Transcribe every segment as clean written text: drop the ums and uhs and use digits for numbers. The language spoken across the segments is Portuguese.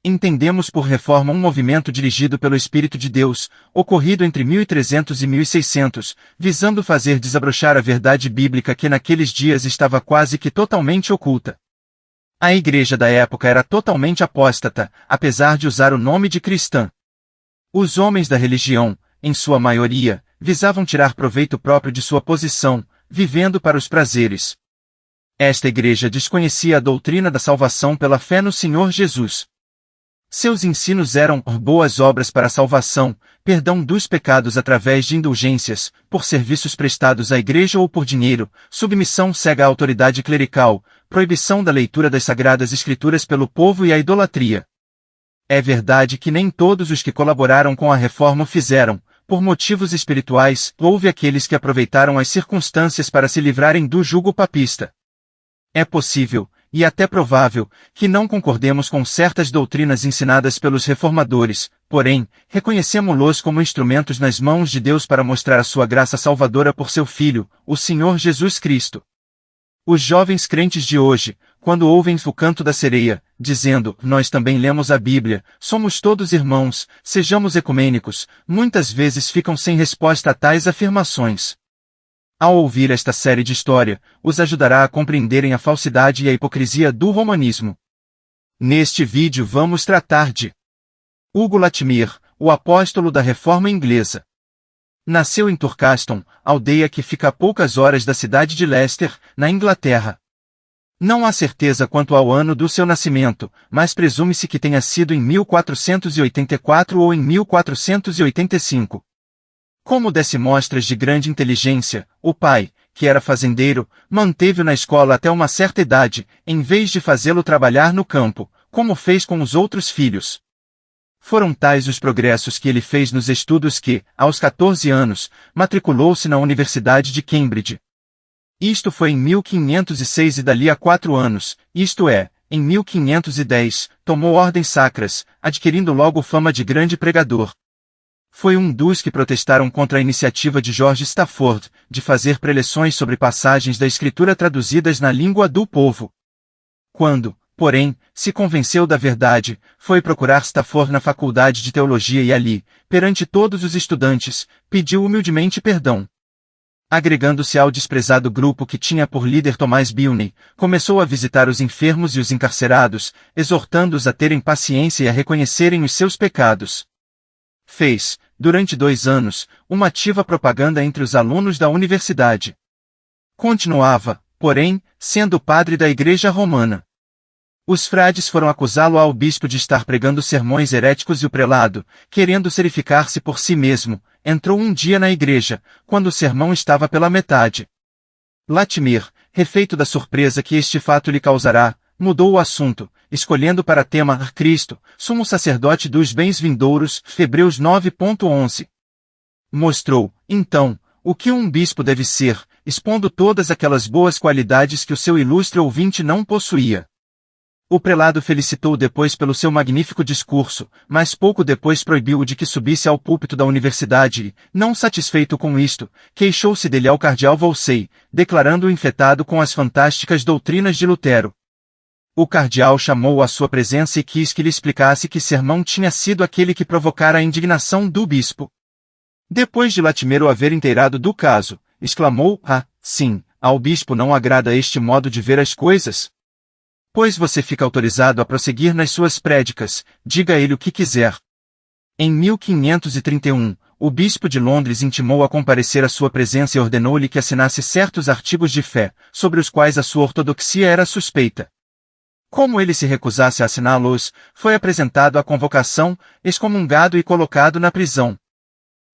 Entendemos por reforma um movimento dirigido pelo Espírito de Deus, ocorrido entre 1300 e 1600, visando fazer desabrochar a verdade bíblica que naqueles dias estava quase que totalmente oculta. A igreja da época era totalmente apóstata, apesar de usar o nome de cristã. Os homens da religião, em sua maioria, visavam tirar proveito próprio de sua posição, vivendo para os prazeres. Esta igreja desconhecia a doutrina da salvação pela fé no Senhor Jesus. Seus ensinos eram boas obras para a salvação, perdão dos pecados através de indulgências, por serviços prestados à igreja ou por dinheiro, submissão cega à autoridade clerical, proibição da leitura das sagradas escrituras pelo povo e a idolatria. É verdade que nem todos os que colaboraram com a reforma o fizeram, por motivos espirituais, houve aqueles que aproveitaram as circunstâncias para se livrarem do jugo papista. É possível, e até provável, que não concordemos com certas doutrinas ensinadas pelos reformadores, porém, reconhecemo-los como instrumentos nas mãos de Deus para mostrar a sua graça salvadora por seu Filho, o Senhor Jesus Cristo. Os jovens crentes de hoje, quando ouvem o canto da sereia, dizendo, nós também lemos a Bíblia, somos todos irmãos, sejamos ecumênicos, muitas vezes ficam sem resposta a tais afirmações. Ao ouvir esta série de história, os ajudará a compreenderem a falsidade e a hipocrisia do romanismo. Neste vídeo vamos tratar de Hugo Latimer, o apóstolo da Reforma Inglesa. Nasceu em Turkaston, aldeia que fica a poucas horas da cidade de Leicester, na Inglaterra. Não há certeza quanto ao ano do seu nascimento, mas presume-se que tenha sido em 1484 ou em 1485. Como desse mostras de grande inteligência, o pai, que era fazendeiro, manteve-o na escola até uma certa idade, em vez de fazê-lo trabalhar no campo, como fez com os outros filhos. Foram tais os progressos que ele fez nos estudos que, aos 14 anos, matriculou-se na Universidade de Cambridge. Isto foi em 1506 e dali a 4 anos, isto é, em 1510, tomou ordens sacras, adquirindo logo fama de grande pregador. Foi um dos que protestaram contra a iniciativa de George Stafford, de fazer preleções sobre passagens da Escritura traduzidas na língua do povo. Quando, porém, se convenceu da verdade, foi procurar Stafford na faculdade de teologia e ali, perante todos os estudantes, pediu humildemente perdão. Agregando-se ao desprezado grupo que tinha por líder Thomas Bilney, começou a visitar os enfermos e os encarcerados, exortando-os a terem paciência e a reconhecerem os seus pecados. Fez, durante 2 anos, uma ativa propaganda entre os alunos da universidade. Continuava, porém, sendo padre da Igreja Romana. Os frades foram acusá-lo ao bispo de estar pregando sermões heréticos e o prelado, querendo serificar-se por si mesmo, entrou um dia na igreja, quando o sermão estava pela metade. Latimer, refeito da surpresa que este fato lhe causará, mudou o assunto, escolhendo para tema Cristo, sumo sacerdote dos bens vindouros, Hebreus 9.11. Mostrou, então, o que um bispo deve ser, expondo todas aquelas boas qualidades que o seu ilustre ouvinte não possuía. O prelado felicitou-o depois pelo seu magnífico discurso, mas pouco depois proibiu-o de que subisse ao púlpito da universidade e, não satisfeito com isto, queixou-se dele ao cardeal Wolsey, declarando-o infetado com as fantásticas doutrinas de Lutero. O cardeal chamou-o à sua presença e quis que lhe explicasse que sermão tinha sido aquele que provocara a indignação do bispo. Depois de Latimer o haver inteirado do caso, exclamou, sim, ao bispo não agrada este modo de ver as coisas? Pois você fica autorizado a prosseguir nas suas prédicas, diga a ele o que quiser. Em 1531, o bispo de Londres intimou a comparecer à sua presença e ordenou-lhe que assinasse certos artigos de fé, sobre os quais a sua ortodoxia era suspeita. Como ele se recusasse a assiná-los, foi apresentado à convocação, excomungado e colocado na prisão.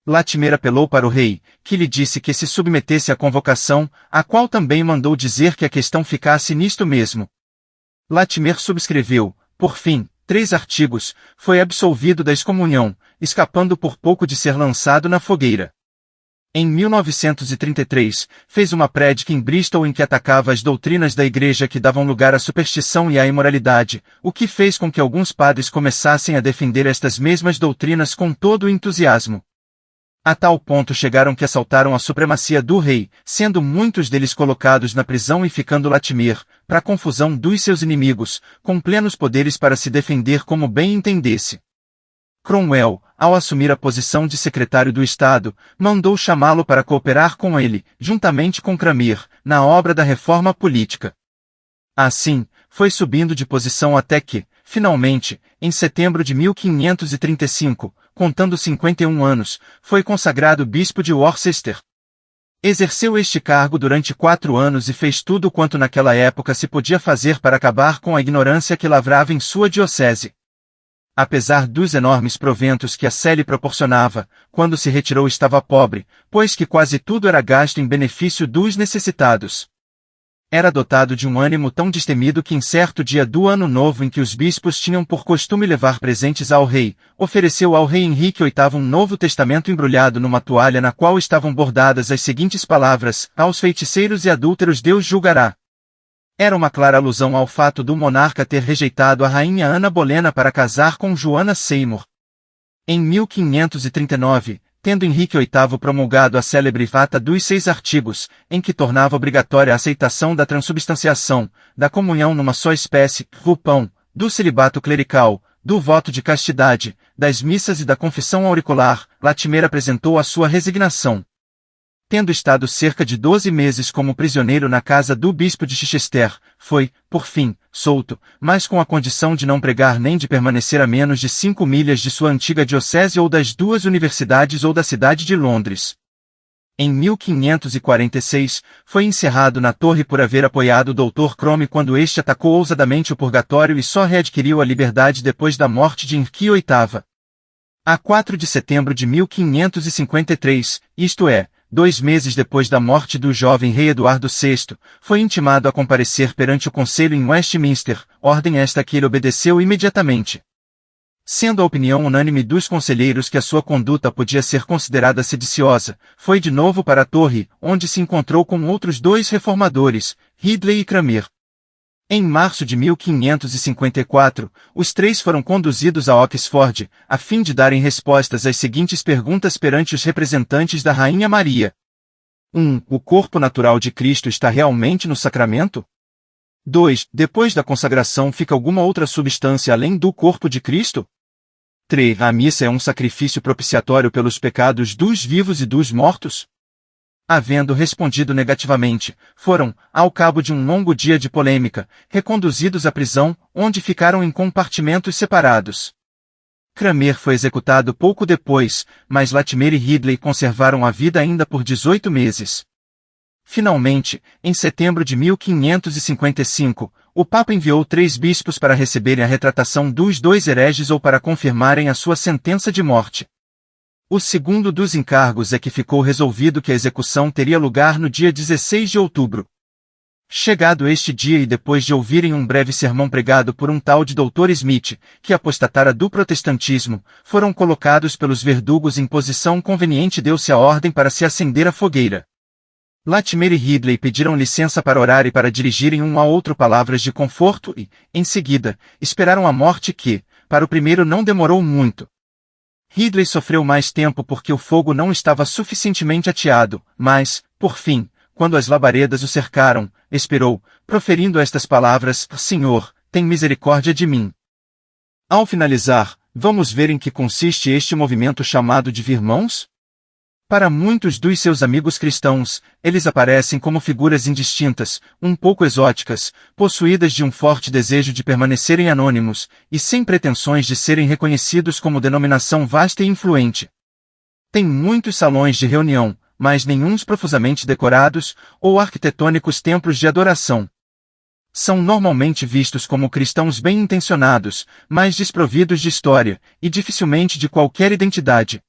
Latimer apelou para o rei, que lhe disse que se submetesse à convocação, a qual também mandou dizer que a questão ficasse nisto mesmo. Latimer subscreveu, por fim, 3 artigos, foi absolvido da excomunhão, escapando por pouco de ser lançado na fogueira. Em 1933, fez uma prédica em Bristol em que atacava as doutrinas da igreja que davam lugar à superstição e à imoralidade, o que fez com que alguns padres começassem a defender estas mesmas doutrinas com todo o entusiasmo. A tal ponto chegaram que assaltaram a supremacia do rei, sendo muitos deles colocados na prisão e ficando Latimer, para confusão dos seus inimigos, com plenos poderes para se defender como bem entendesse. Cromwell, ao assumir a posição de secretário do Estado, mandou chamá-lo para cooperar com ele, juntamente com Cranmer, na obra da reforma política. Assim, foi subindo de posição até que, finalmente, em setembro de 1535, contando 51 anos, foi consagrado bispo de Worcester. Exerceu este cargo durante 4 anos e fez tudo quanto naquela época se podia fazer para acabar com a ignorância que lavrava em sua diocese. Apesar dos enormes proventos que a sé lhe proporcionava, quando se retirou estava pobre, pois que quase tudo era gasto em benefício dos necessitados. Era dotado de um ânimo tão destemido que em certo dia do ano novo em que os bispos tinham por costume levar presentes ao rei, ofereceu ao rei Henrique VIII um Novo Testamento embrulhado numa toalha na qual estavam bordadas as seguintes palavras: aos feiticeiros e adúlteros Deus julgará. Era uma clara alusão ao fato do monarca ter rejeitado a rainha Ana Bolena para casar com Joana Seymour. Em 1539, tendo Henrique VIII promulgado a célebre Ata dos 6 Artigos, em que tornava obrigatória a aceitação da transubstanciação, da comunhão numa só espécie, do pão, do celibato clerical, do voto de castidade, das missas e da confissão auricular, Latimer apresentou a sua resignação. Tendo estado cerca de 12 meses como prisioneiro na casa do bispo de Chichester, foi, por fim, solto, mas com a condição de não pregar nem de permanecer a menos de 5 milhas de sua antiga diocese ou das 2 universidades ou da cidade de Londres. Em 1546, foi encerrado na torre por haver apoiado o Dr. Crome quando este atacou ousadamente o purgatório e só readquiriu a liberdade depois da morte de Henrique VIII. A 4 de setembro de 1553, isto é, 2 meses depois da morte do jovem rei Eduardo VI, foi intimado a comparecer perante o conselho em Westminster, ordem esta que ele obedeceu imediatamente. Sendo a opinião unânime dos conselheiros que a sua conduta podia ser considerada sediciosa, foi de novo para a torre, onde se encontrou com outros 2 reformadores, Ridley e Cranmer. Em março de 1554, os 3 foram conduzidos a Oxford, a fim de darem respostas às seguintes perguntas perante os representantes da Rainha Maria. 1. O corpo natural de Cristo está realmente no sacramento? 2. Depois da consagração fica alguma outra substância além do corpo de Cristo? 3. A missa é um sacrifício propiciatório pelos pecados dos vivos e dos mortos? Havendo respondido negativamente, foram, ao cabo de um longo dia de polêmica, reconduzidos à prisão, onde ficaram em compartimentos separados. Cranmer foi executado pouco depois, mas Latimer e Ridley conservaram a vida ainda por 18 meses. Finalmente, em setembro de 1555, o Papa enviou 3 bispos para receberem a retratação dos 2 hereges ou para confirmarem a sua sentença de morte. O segundo dos encargos é que ficou resolvido que a execução teria lugar no dia 16 de outubro. Chegado este dia e depois de ouvirem um breve sermão pregado por um tal de Dr. Smith, que apostatara do protestantismo, foram colocados pelos verdugos em posição conveniente, deu-se a ordem para se acender a fogueira. Latimer e Ridley pediram licença para orar e para dirigirem um ao outro palavras de conforto e, em seguida, esperaram a morte que, para o primeiro não demorou muito. Ridley sofreu mais tempo porque o fogo não estava suficientemente ateado, mas, por fim, quando as labaredas o cercaram, expirou, proferindo estas palavras: Senhor, tem misericórdia de mim. Ao finalizar, vamos ver em que consiste este movimento chamado de Virmãos? Para muitos dos seus amigos cristãos, eles aparecem como figuras indistintas, um pouco exóticas, possuídas de um forte desejo de permanecerem anônimos, e sem pretensões de serem reconhecidos como denominação vasta e influente. Tem muitos salões de reunião, mas nenhuns profusamente decorados, ou arquitetônicos templos de adoração. São normalmente vistos como cristãos bem-intencionados, mas desprovidos de história, e dificilmente de qualquer identidade.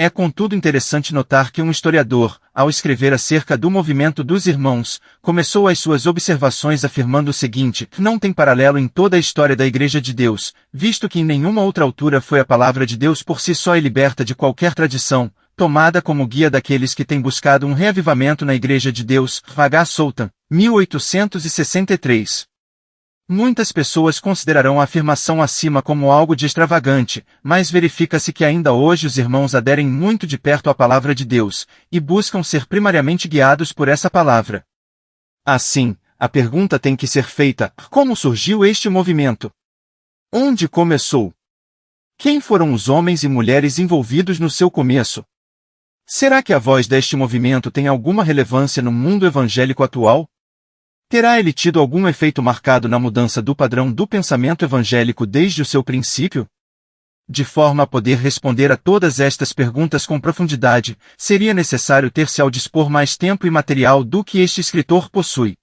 É contudo interessante notar que um historiador, ao escrever acerca do movimento dos irmãos, começou as suas observações afirmando o seguinte: não tem paralelo em toda a história da Igreja de Deus, visto que em nenhuma outra altura foi a palavra de Deus por si só e liberta de qualquer tradição, tomada como guia daqueles que têm buscado um reavivamento na Igreja de Deus. H. Sultan, 1863. Muitas pessoas considerarão a afirmação acima como algo de extravagante, mas verifica-se que ainda hoje os irmãos aderem muito de perto à palavra de Deus, e buscam ser primariamente guiados por essa palavra. Assim, a pergunta tem que ser feita: como surgiu este movimento? Onde começou? Quem foram os homens e mulheres envolvidos no seu começo? Será que a voz deste movimento tem alguma relevância no mundo evangélico atual? Terá ele tido algum efeito marcado na mudança do padrão do pensamento evangélico desde o seu princípio? De forma a poder responder a todas estas perguntas com profundidade, seria necessário ter-se ao dispor mais tempo e material do que este escritor possui.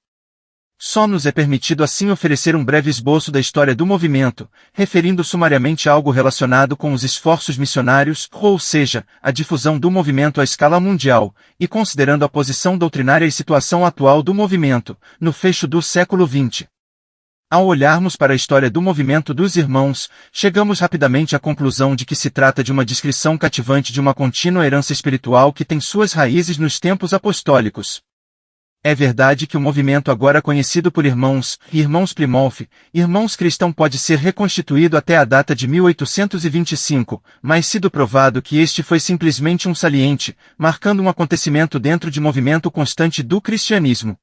Só nos é permitido assim oferecer um breve esboço da história do movimento, referindo sumariamente algo relacionado com os esforços missionários, ou seja, a difusão do movimento à escala mundial, e considerando a posição doutrinária e situação atual do movimento, no fecho do século XX. Ao olharmos para a história do movimento dos irmãos, chegamos rapidamente à conclusão de que se trata de uma descrição cativante de uma contínua herança espiritual que tem suas raízes nos tempos apostólicos. É verdade que o movimento agora conhecido por irmãos Plymouth, irmãos cristão pode ser reconstituído até a data de 1825, mas sido provado que este foi simplesmente um saliente, marcando um acontecimento dentro de movimento constante do cristianismo.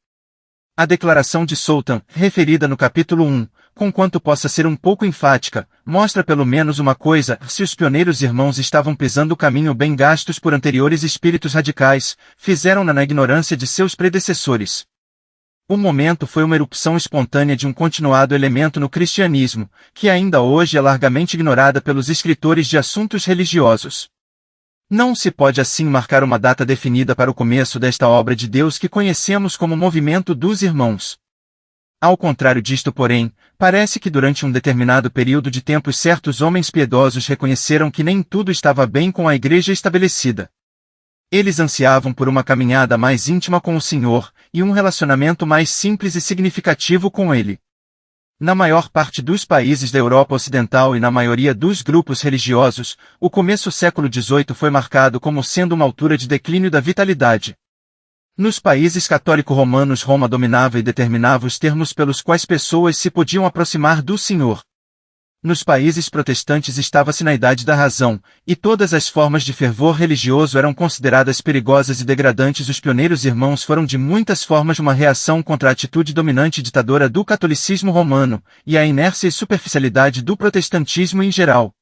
A declaração de Sultan, referida no capítulo 1, conquanto possa ser um pouco enfática, mostra pelo menos uma coisa: se os pioneiros irmãos estavam pisando o caminho bem gastos por anteriores espíritos radicais, fizeram-na na ignorância de seus predecessores. O momento foi uma erupção espontânea de um continuado elemento no cristianismo, que ainda hoje é largamente ignorada pelos escritores de assuntos religiosos. Não se pode assim marcar uma data definida para o começo desta obra de Deus que conhecemos como movimento dos irmãos. Ao contrário disto, porém, parece que durante um determinado período de tempo certos homens piedosos reconheceram que nem tudo estava bem com a igreja estabelecida. Eles ansiavam por uma caminhada mais íntima com o Senhor, e um relacionamento mais simples e significativo com Ele. Na maior parte dos países da Europa Ocidental e na maioria dos grupos religiosos, o começo do século XVIII foi marcado como sendo uma altura de declínio da vitalidade. Nos países católico-romanos, Roma dominava e determinava os termos pelos quais pessoas se podiam aproximar do Senhor. Nos países protestantes estava-se na idade da razão, e todas as formas de fervor religioso eram consideradas perigosas e degradantes. Os pioneiros irmãos foram de muitas formas uma reação contra a atitude dominante e ditadora do catolicismo romano, e a inércia e superficialidade do protestantismo em geral.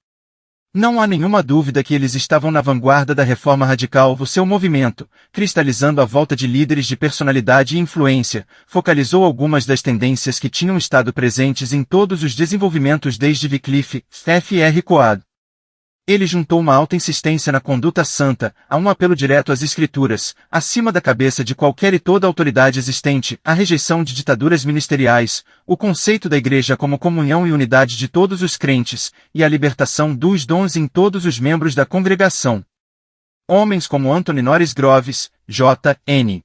Não há nenhuma dúvida que eles estavam na vanguarda da reforma radical. O seu movimento, cristalizando à volta de líderes de personalidade e influência, focalizou algumas das tendências que tinham estado presentes em todos os desenvolvimentos desde Wycliffe, F.R. Coad. Ele juntou uma alta insistência na conduta santa, a um apelo direto às Escrituras, acima da cabeça de qualquer e toda autoridade existente, a rejeição de ditaduras ministeriais, o conceito da Igreja como comunhão e unidade de todos os crentes, e a libertação dos dons em todos os membros da congregação. Homens como Anthony Norris Groves, J. N.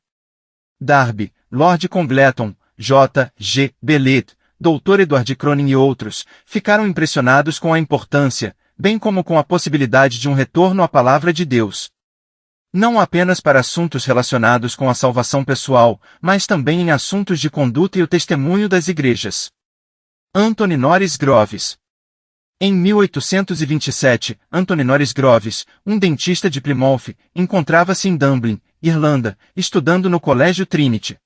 Darby, Lord Congleton, J. G. Bellet, Dr. Edward Cronin e outros, ficaram impressionados com a importância, bem como com a possibilidade de um retorno à palavra de Deus. Não apenas para assuntos relacionados com a salvação pessoal, mas também em assuntos de conduta e o testemunho das igrejas. Anthony Norris Groves. Em 1827, Anthony Norris Groves, um dentista de Plymouth, encontrava-se em Dublin, Irlanda, estudando no Colégio Trinity.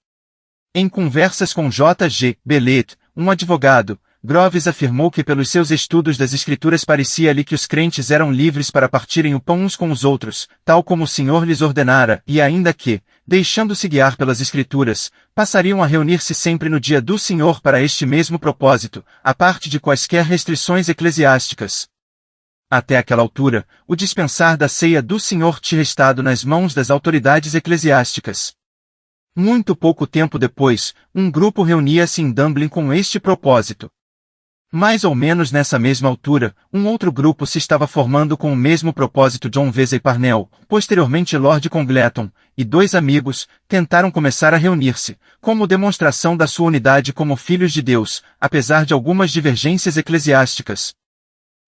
Em conversas com J. G. Bellet, um advogado, Groves afirmou que pelos seus estudos das Escrituras parecia-lhe que os crentes eram livres para partirem o pão uns com os outros, tal como o Senhor lhes ordenara, e ainda que, deixando-se guiar pelas Escrituras, passariam a reunir-se sempre no dia do Senhor para este mesmo propósito, à parte de quaisquer restrições eclesiásticas. Até aquela altura, o dispensar da ceia do Senhor tinha estado nas mãos das autoridades eclesiásticas. Muito pouco tempo depois, um grupo reunia-se em Dublin com este propósito. Mais ou menos nessa mesma altura, um outro grupo se estava formando com o mesmo propósito. John Vesey Parnell, posteriormente Lord Congleton, e dois amigos, tentaram começar a reunir-se, como demonstração da sua unidade como filhos de Deus, apesar de algumas divergências eclesiásticas.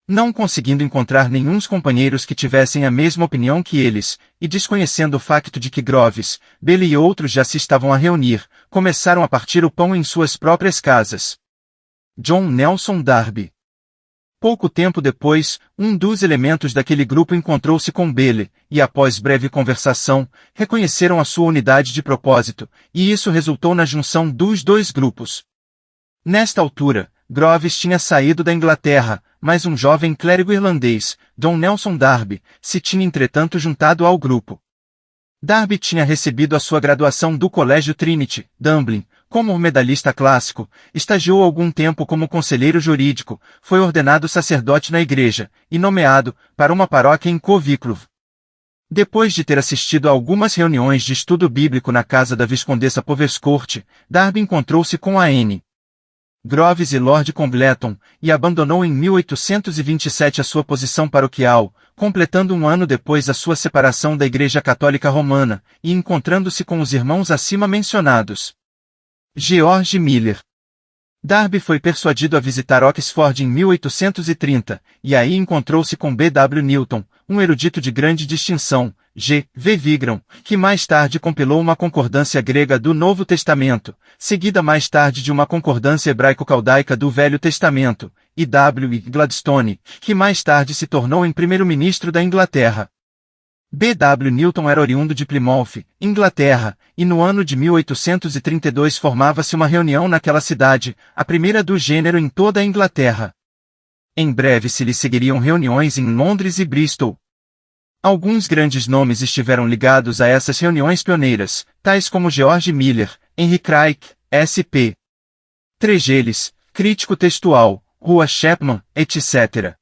Não conseguindo encontrar nenhum companheiros que tivessem a mesma opinião que eles, e desconhecendo o facto de que Groves, Bailey e outros já se estavam a reunir, começaram a partir o pão em suas próprias casas. John Nelson Darby. Pouco tempo depois, um dos elementos daquele grupo encontrou-se com Bailey, e após breve conversação, reconheceram a sua unidade de propósito, e isso resultou na junção dos dois grupos. Nesta altura, Groves tinha saído da Inglaterra, mas um jovem clérigo irlandês, John Nelson Darby, se tinha entretanto juntado ao grupo. Darby tinha recebido a sua graduação do Colégio Trinity, Dublin, como medalhista clássico, estagiou algum tempo como conselheiro jurídico, foi ordenado sacerdote na igreja, e nomeado, para uma paróquia em Coviclove. Depois de ter assistido a algumas reuniões de estudo bíblico na casa da Viscondessa Poverscourt, Darby encontrou-se com a N. Groves e Lord Congleton, e abandonou em 1827 a sua posição paroquial, completando um ano depois a sua separação da Igreja Católica Romana, e encontrando-se com os irmãos acima mencionados. George Miller. Darby foi persuadido a visitar Oxford em 1830, e aí encontrou-se com B. W. Newton, um erudito de grande distinção, G. V. Vigran, que mais tarde compilou uma concordância grega do Novo Testamento, seguida mais tarde de uma concordância hebraico-caldaica do Velho Testamento, e W. Gladstone, que mais tarde se tornou em primeiro-ministro da Inglaterra. B. W. Newton era oriundo de Plymouth, Inglaterra, e no ano de 1832 formava-se uma reunião naquela cidade, a primeira do gênero em toda a Inglaterra. Em breve se lhe seguiriam reuniões em Londres e Bristol. Alguns grandes nomes estiveram ligados a essas reuniões pioneiras, tais como George Miller, Henry Craik, S.P. Tregellis, crítico textual, Rua Chapman, etc.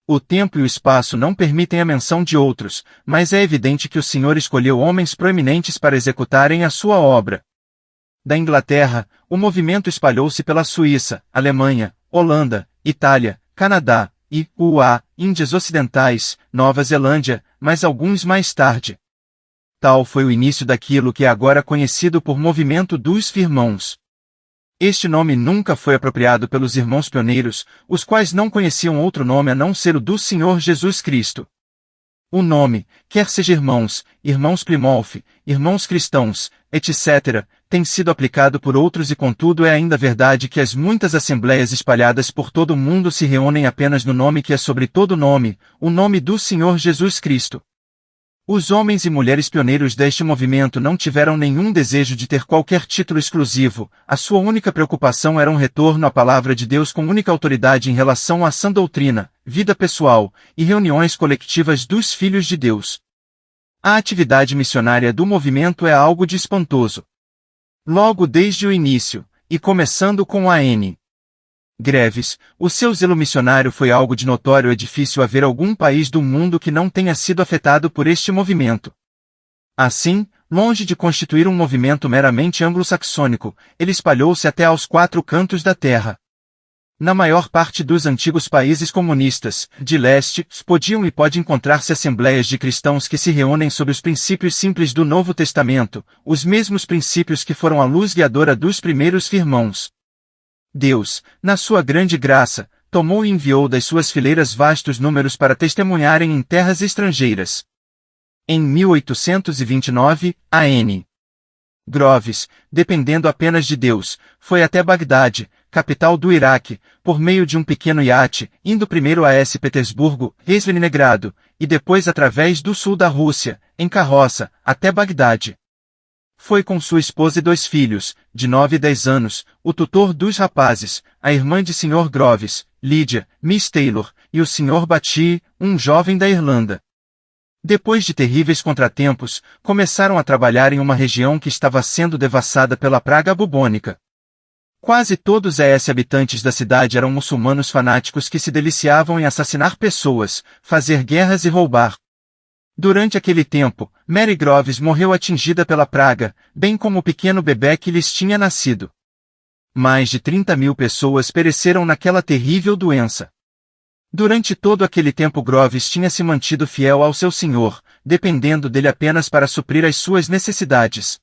O tempo e o espaço não permitem a menção de outros, mas é evidente que o Senhor escolheu homens proeminentes para executarem a sua obra. Da Inglaterra, o movimento espalhou-se pela Suíça, Alemanha, Holanda, Itália, Canadá, e, Índias Ocidentais, Nova Zelândia, mas alguns mais tarde. Tal foi o início daquilo que é agora conhecido por movimento dos Irmãos. Este nome nunca foi apropriado pelos irmãos pioneiros, os quais não conheciam outro nome a não ser o do Senhor Jesus Cristo. O nome, quer seja irmãos, irmãos Plymouth, irmãos cristãos, etc., tem sido aplicado por outros e contudo é ainda verdade que as muitas assembleias espalhadas por todo o mundo se reúnem apenas no nome que é sobre todo nome, o nome do Senhor Jesus Cristo. Os homens e mulheres pioneiros deste movimento não tiveram nenhum desejo de ter qualquer título exclusivo, a sua única preocupação era um retorno à palavra de Deus com única autoridade em relação à sã doutrina, vida pessoal, e reuniões coletivas dos filhos de Deus. A atividade missionária do movimento é algo de espantoso. Logo desde o início, e começando com a N. Greves, o seu zelo missionário foi algo de notório. É difícil haver algum país do mundo que não tenha sido afetado por este movimento. Assim, longe de constituir um movimento meramente anglo-saxônico, ele espalhou-se até aos quatro cantos da terra. Na maior parte dos antigos países comunistas, de leste, podiam e pode encontrar-se assembleias de cristãos que se reúnem sob os princípios simples do Novo Testamento, os mesmos princípios que foram a luz guiadora dos primeiros irmãos. Deus, na sua grande graça, tomou e enviou das suas fileiras vastos números para testemunharem em terras estrangeiras. Em 1829, a N. Groves, dependendo apenas de Deus, foi até Bagdade, capital do Iraque, por meio de um pequeno iate, indo primeiro a S. Petersburgo, ex-Leningrado, e depois através do sul da Rússia, em carroça, até Bagdade. Foi com sua esposa e 2 filhos, de 9 e 10 anos, o tutor dos rapazes, a irmã de Sr. Groves, Lydia, Miss Taylor, e o Sr. Batty, um jovem da Irlanda. Depois de terríveis contratempos, começaram a trabalhar em uma região que estava sendo devassada pela praga bubônica. Quase todos os habitantes da cidade eram muçulmanos fanáticos que se deliciavam em assassinar pessoas, fazer guerras e roubar. Durante aquele tempo, Mary Groves morreu atingida pela praga, bem como o pequeno bebê que lhes tinha nascido. Mais de 30.000 pessoas pereceram naquela terrível doença. Durante todo aquele tempo Groves tinha se mantido fiel ao seu senhor, dependendo dele apenas para suprir as suas necessidades.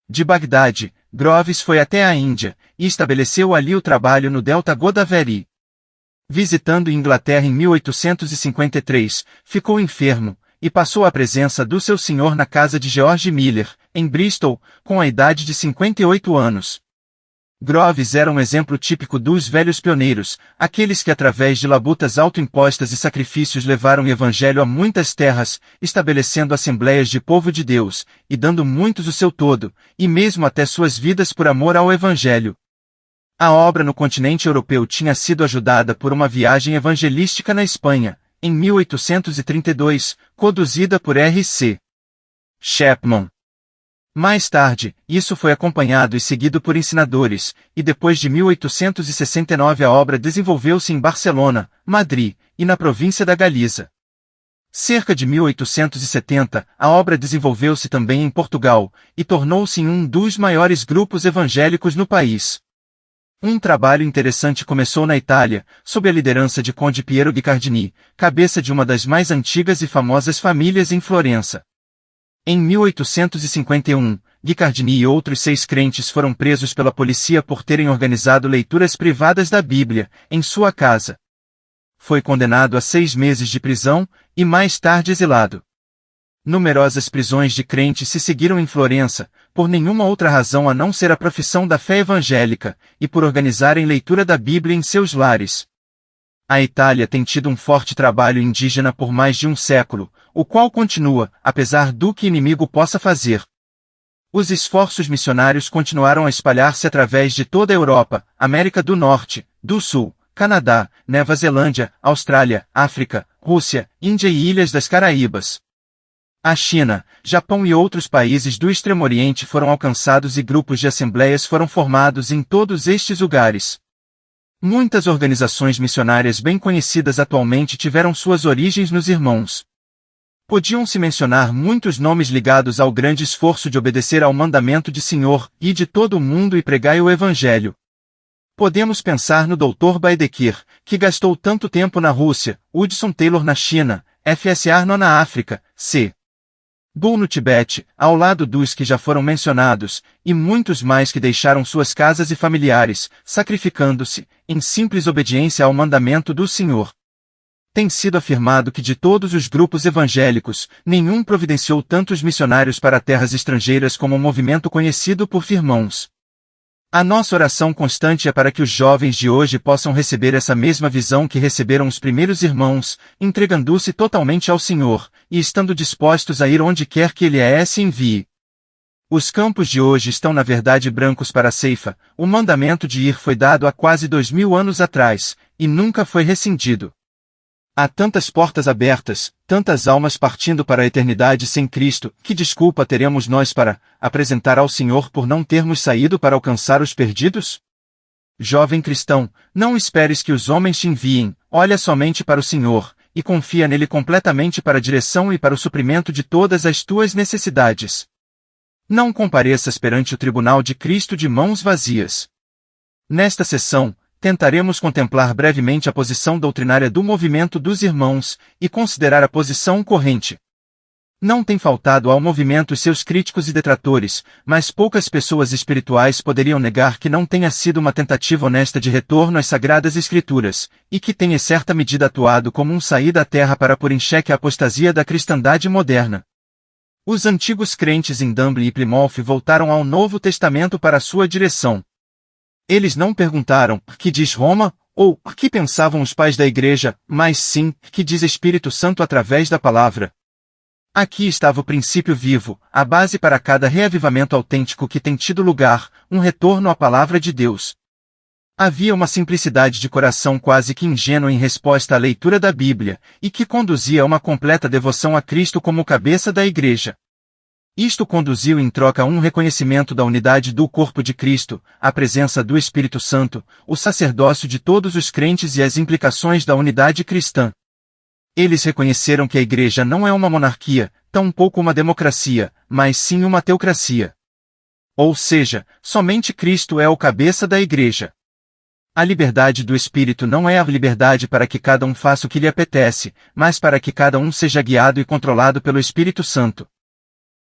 De Bagdade, Groves foi até a Índia, e estabeleceu ali o trabalho no Delta Godavari. Visitando Inglaterra em 1853, ficou enfermo, e passou à presença do seu senhor na casa de George Miller, em Bristol, com a idade de 58 anos. Groves era um exemplo típico dos velhos pioneiros, aqueles que através de labutas autoimpostas e sacrifícios levaram o evangelho a muitas terras, estabelecendo assembleias de povo de Deus, e dando muitos o seu todo, e mesmo até suas vidas por amor ao evangelho. A obra no continente europeu tinha sido ajudada por uma viagem evangelística na Espanha, em 1832, conduzida por R.C. Chapman. Mais tarde, isso foi acompanhado e seguido por ensinadores, e depois de 1869 a obra desenvolveu-se em Barcelona, Madrid, e na província da Galiza. Cerca de 1870, a obra desenvolveu-se também em Portugal, e tornou-se um dos maiores grupos evangélicos no país. Um trabalho interessante começou na Itália, sob a liderança de Conde Piero Guicciardini, cabeça de uma das mais antigas e famosas famílias em Florença. Em 1851, Guicciardini e outros 6 crentes foram presos pela polícia por terem organizado leituras privadas da Bíblia, em sua casa. Foi condenado a 6 meses de prisão, e mais tarde exilado. Numerosas prisões de crentes se seguiram em Florença, por nenhuma outra razão a não ser a profissão da fé evangélica, e por organizarem leitura da Bíblia em seus lares. A Itália tem tido um forte trabalho indígena por mais de um século, o qual continua, apesar do que inimigo possa fazer. Os esforços missionários continuaram a espalhar-se através de toda a Europa, América do Norte, do Sul, Canadá, Nova Zelândia, Austrália, África, Rússia, Índia e Ilhas das Caraíbas. A China, Japão e outros países do Extremo Oriente foram alcançados e grupos de assembleias foram formados em todos estes lugares. Muitas organizações missionárias bem conhecidas atualmente tiveram suas origens nos Irmãos. Podiam-se mencionar muitos nomes ligados ao grande esforço de obedecer ao mandamento de Senhor, e de todo o mundo e pregai o Evangelho. Podemos pensar no Dr. Baedeker, que gastou tanto tempo na Rússia, Hudson Taylor na China, F.S. Arnold na África, C. Bull no Tibete, ao lado dos que já foram mencionados, e muitos mais que deixaram suas casas e familiares, sacrificando-se, em simples obediência ao mandamento do Senhor. Tem sido afirmado que de todos os grupos evangélicos, nenhum providenciou tantos missionários para terras estrangeiras como o movimento conhecido por Irmãos. A nossa oração constante é para que os jovens de hoje possam receber essa mesma visão que receberam os primeiros irmãos, entregando-se totalmente ao Senhor, e estando dispostos a ir onde quer que Ele se envie. Os campos de hoje estão na verdade brancos para a ceifa, o mandamento de ir foi dado há quase 2000 anos atrás, e nunca foi rescindido. Há tantas portas abertas, tantas almas partindo para a eternidade sem Cristo, que desculpa teremos nós para apresentar ao Senhor por não termos saído para alcançar os perdidos? Jovem cristão, não esperes que os homens te enviem, olha somente para o Senhor, e confia nele completamente para a direção e para o suprimento de todas as tuas necessidades. Não compareças perante o tribunal de Cristo de mãos vazias. Nesta sessão, tentaremos contemplar brevemente a posição doutrinária do movimento dos Irmãos, e considerar a posição corrente. Não tem faltado ao movimento seus críticos e detratores, mas poucas pessoas espirituais poderiam negar que não tenha sido uma tentativa honesta de retorno às Sagradas Escrituras, e que tenha certa medida atuado como um saída à terra para pôr em xeque a apostasia da cristandade moderna. Os antigos crentes em Dublin e Plymouth voltaram ao Novo Testamento para sua direção. Eles não perguntaram, que diz Roma, ou, que pensavam os pais da igreja, mas sim, que diz Espírito Santo através da palavra. Aqui estava o princípio vivo, a base para cada reavivamento autêntico que tem tido lugar, um retorno à palavra de Deus. Havia uma simplicidade de coração quase que ingênua em resposta à leitura da Bíblia, e que conduzia a uma completa devoção a Cristo como cabeça da igreja. Isto conduziu em troca a um reconhecimento da unidade do corpo de Cristo, a presença do Espírito Santo, o sacerdócio de todos os crentes e as implicações da unidade cristã. Eles reconheceram que a igreja não é uma monarquia, tampouco uma democracia, mas sim uma teocracia. Ou seja, somente Cristo é o cabeça da igreja. A liberdade do Espírito não é a liberdade para que cada um faça o que lhe apetece, mas para que cada um seja guiado e controlado pelo Espírito Santo.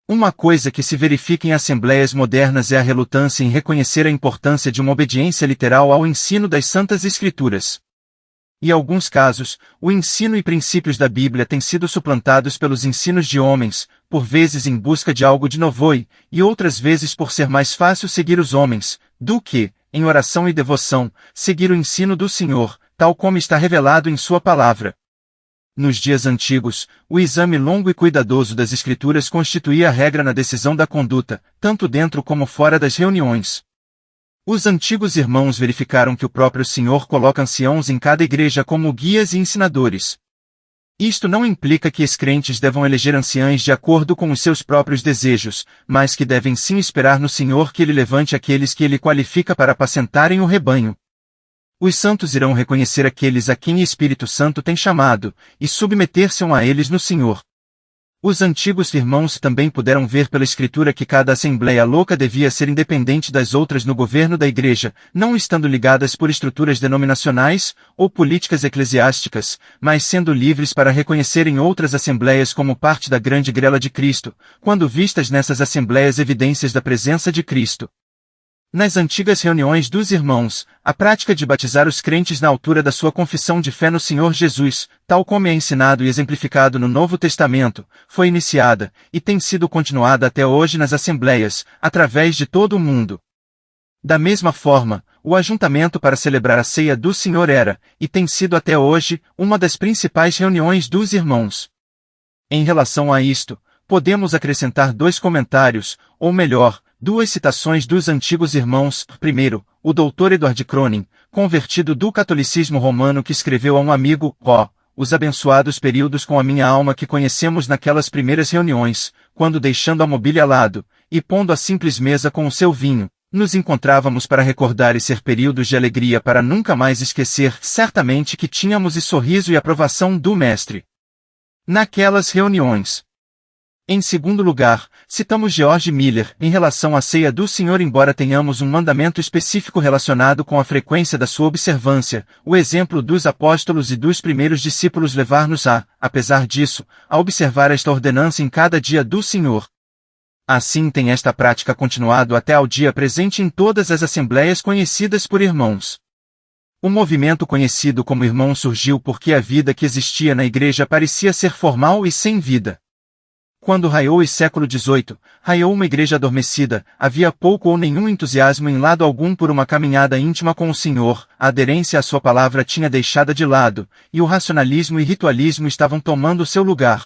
Uma coisa que se verifica em assembleias modernas é a relutância em reconhecer a importância de uma obediência literal ao ensino das Santas Escrituras. Em alguns casos, o ensino e princípios da Bíblia têm sido suplantados pelos ensinos de homens, por vezes em busca de algo de novo e outras vezes por ser mais fácil seguir os homens, do que, em oração e devoção, seguir o ensino do Senhor, tal como está revelado em sua palavra. Nos dias antigos, o exame longo e cuidadoso das Escrituras constituía a regra na decisão da conduta, tanto dentro como fora das reuniões. Os antigos irmãos verificaram que o próprio Senhor coloca anciãos em cada igreja como guias e ensinadores. Isto não implica que crentes devam eleger anciães de acordo com os seus próprios desejos, mas que devem sim esperar no Senhor que Ele levante aqueles que Ele qualifica para apacentarem o rebanho. Os santos irão reconhecer aqueles a quem o Espírito Santo tem chamado, e submeter-se a eles no Senhor. Os antigos irmãos também puderam ver pela Escritura que cada assembleia louca devia ser independente das outras no governo da igreja, não estando ligadas por estruturas denominacionais ou políticas eclesiásticas, mas sendo livres para reconhecerem outras assembleias como parte da grande grela de Cristo, quando vistas nessas assembleias evidências da presença de Cristo. Nas antigas reuniões dos irmãos, a prática de batizar os crentes na altura da sua confissão de fé no Senhor Jesus, tal como é ensinado e exemplificado no Novo Testamento, foi iniciada, e tem sido continuada até hoje nas assembleias, através de todo o mundo. Da mesma forma, o ajuntamento para celebrar a ceia do Senhor era, e tem sido até hoje, uma das principais reuniões dos irmãos. Em relação a isto, podemos acrescentar dois comentários, ou melhor, duas citações dos antigos irmãos. Primeiro, o Dr. Edward Cronin, convertido do catolicismo romano, que escreveu a um amigo: os abençoados períodos com a minha alma que conhecemos naquelas primeiras reuniões, quando deixando a mobília ao lado, e pondo a simples mesa com o seu vinho, nos encontrávamos para recordar e ser períodos de alegria para nunca mais esquecer, certamente que tínhamos e sorriso e aprovação do Mestre naquelas reuniões. Em segundo lugar, citamos George Miller, em relação à ceia do Senhor. Embora tenhamos um mandamento específico relacionado com a frequência da sua observância, o exemplo dos apóstolos e dos primeiros discípulos levar-nos apesar disso, a observar esta ordenança em cada dia do Senhor. Assim tem esta prática continuado até ao dia presente em todas as assembleias conhecidas por irmãos. O movimento conhecido como irmão surgiu porque a vida que existia na igreja parecia ser formal e sem vida. Quando raiou o século XVIII, raiou uma igreja adormecida, havia pouco ou nenhum entusiasmo em lado algum por uma caminhada íntima com o Senhor, a aderência à sua palavra tinha deixado de lado, e o racionalismo e ritualismo estavam tomando seu lugar.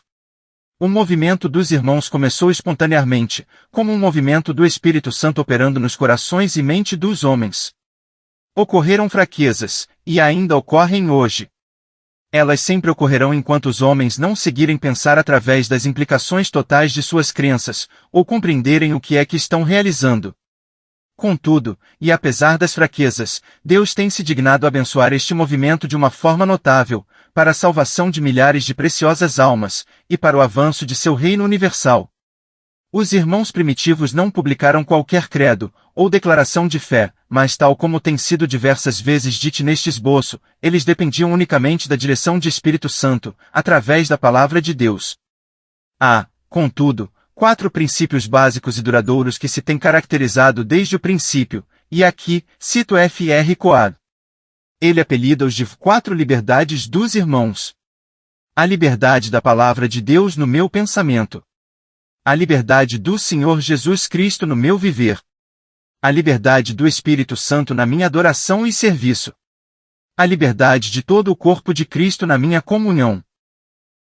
O movimento dos irmãos começou espontaneamente, como um movimento do Espírito Santo operando nos corações e mente dos homens. Ocorreram fraquezas, e ainda ocorrem hoje. Elas sempre ocorrerão enquanto os homens não seguirem pensar através das implicações totais de suas crenças, ou compreenderem o que é que estão realizando. Contudo, e apesar das fraquezas, Deus tem se dignado abençoar este movimento de uma forma notável, para a salvação de milhares de preciosas almas, e para o avanço de seu reino universal. Os irmãos primitivos não publicaram qualquer credo, ou declaração de fé, mas tal como tem sido diversas vezes dito neste esboço, eles dependiam unicamente da direção de Espírito Santo, através da Palavra de Deus. Há, contudo, 4 princípios básicos e duradouros que se têm caracterizado desde o princípio, e aqui, cito F.R. Coad. Ele apelida-os de 4 liberdades dos irmãos. A liberdade da Palavra de Deus no meu pensamento. A liberdade do Senhor Jesus Cristo no meu viver. A liberdade do Espírito Santo na minha adoração e serviço. A liberdade de todo o corpo de Cristo na minha comunhão.